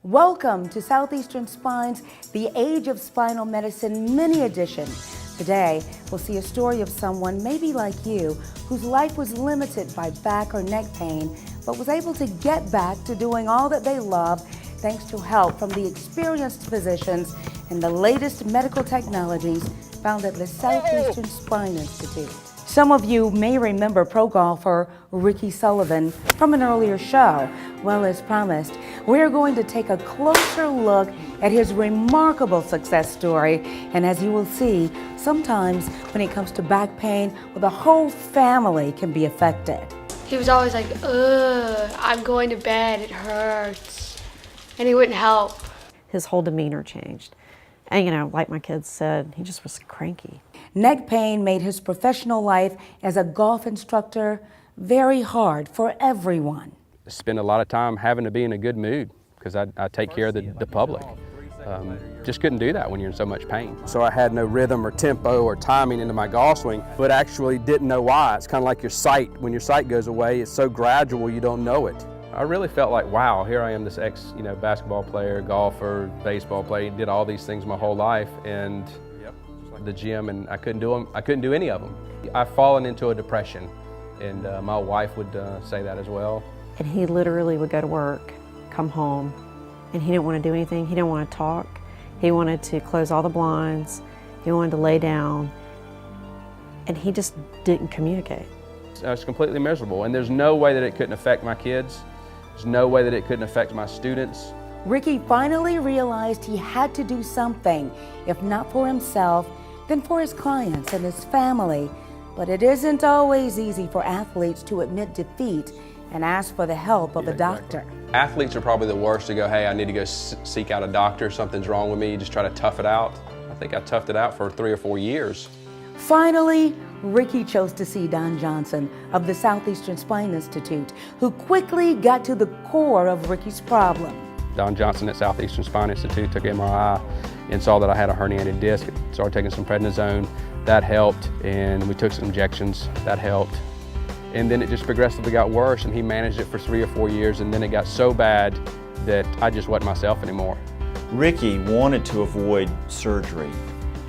Welcome to Southeastern Spine's The Age of Spinal Medicine mini edition. Today, we'll see a story of someone maybe like you whose life was limited by back or neck pain, but was able to get back to doing all that they love thanks to help from the experienced physicians and the latest medical technologies found at the Southeastern Spine Institute. Some of you may remember pro golfer Rickey Sullivan from an earlier show. Well, as promised, we're going to take a closer look at his remarkable success story. And as you will see, sometimes when it comes to back pain, well, the whole family can be affected. He was always like, ugh, I'm going to bed, it hurts. And he wouldn't help. His whole demeanor changed. And like my kids said, he just was cranky. Neck pain made his professional life as a golf instructor very hard for everyone. I spend a lot of time having to be in a good mood because I take care of the public. Just couldn't do that when you're in so much pain. So I had no rhythm or tempo or timing into my golf swing, but actually didn't know why. It's kind of like your sight. When your sight goes away, it's so gradual you don't know it. I really felt like, wow, here I am, this basketball player, golfer, baseball player, did all these things my whole life, and the gym, and I couldn't do them. I couldn't do any of them. I've fallen into a depression, and my wife would say that as well. And he literally would go to work, come home, and he didn't want to do anything. He didn't want to talk. He wanted to close all the blinds. He wanted to lay down, and he just didn't communicate. I was completely miserable, and there's no way that it couldn't affect my kids. There's no way that it couldn't affect my students. Rickey finally realized he had to do something, if not for himself, then for his clients and his family. But it isn't always easy for athletes to admit defeat and ask for the help of a doctor. Athletes are probably the worst to go, hey, I need to go seek out a doctor, something's wrong with me, you just try to tough it out. I think I toughed it out for 3 or 4 years. Finally, Rickey chose to see Don Johnson of the Southeastern Spine Institute, who quickly got to the core of Rickey's problem. Don Johnson at Southeastern Spine Institute took MRI and saw that I had a herniated disc. Started taking some prednisone, that helped, and we took some injections, that helped. And then it just progressively got worse, and he managed it for 3 or 4 years, and then it got so bad that I just wasn't myself anymore. Rickey wanted to avoid surgery,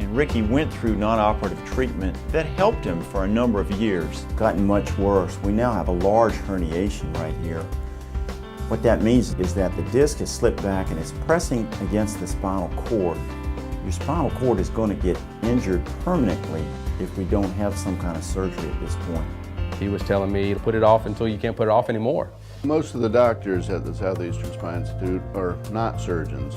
and Rickey went through non-operative treatment that helped him for a number of years. Gotten much worse. We now have a large herniation right here. What that means is that the disc has slipped back and it's pressing against the spinal cord. Your spinal cord is going to get injured permanently if we don't have some kind of surgery at this point. He was telling me to put it off until you can't put it off anymore. Most of the doctors at the Southeastern Spine Institute are not surgeons.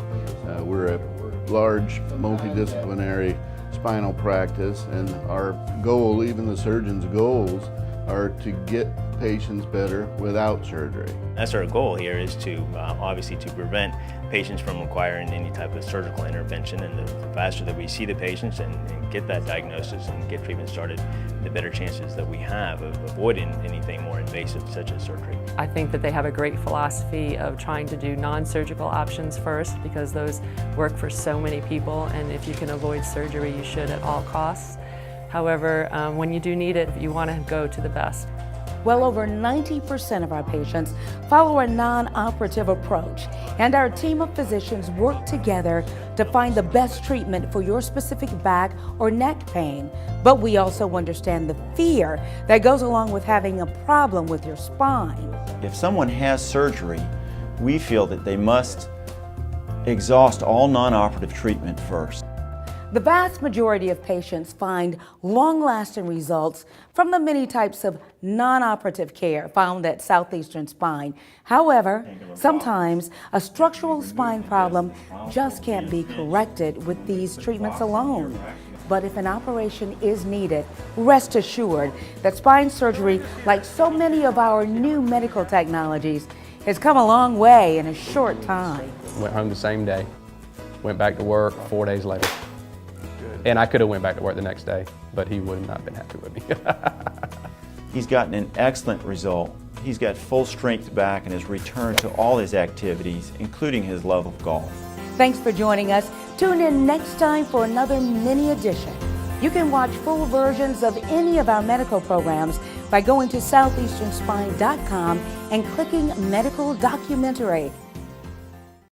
We're a large multidisciplinary spinal practice, and our goal, even the surgeons' goals, are to get patients better without surgery. That's our goal here, is to obviously to prevent patients from requiring any type of surgical intervention, and the faster that we see the patients and get that diagnosis and get treatment started, the better chances that we have of avoiding anything more invasive such as surgery. I think that they have a great philosophy of trying to do non-surgical options first, because those work for so many people, and if you can avoid surgery, you should at all costs. However, when you do need it, you want to go to the best. Well over 90% of our patients follow a non-operative approach, and our team of physicians work together to find the best treatment for your specific back or neck pain. But we also understand the fear that goes along with having a problem with your spine. If someone has surgery, we feel that they must exhaust all non-operative treatment first. The vast majority of patients find long-lasting results from the many types of non-operative care found at Southeastern Spine. However, sometimes a structural spine problem just can't be corrected with these treatments alone. But if an operation is needed, rest assured that spine surgery, like so many of our new medical technologies, has come a long way in a short time. Went home the same day, went back to work 4 days later. And I could have went back to work the next day, but he would have not been happy with me. He's gotten an excellent result. He's got full strength back and has returned to all his activities, including his love of golf. Thanks for joining us. Tune in next time for another mini edition. You can watch full versions of any of our medical programs by going to southeasternspine.com and clicking Medical Documentary.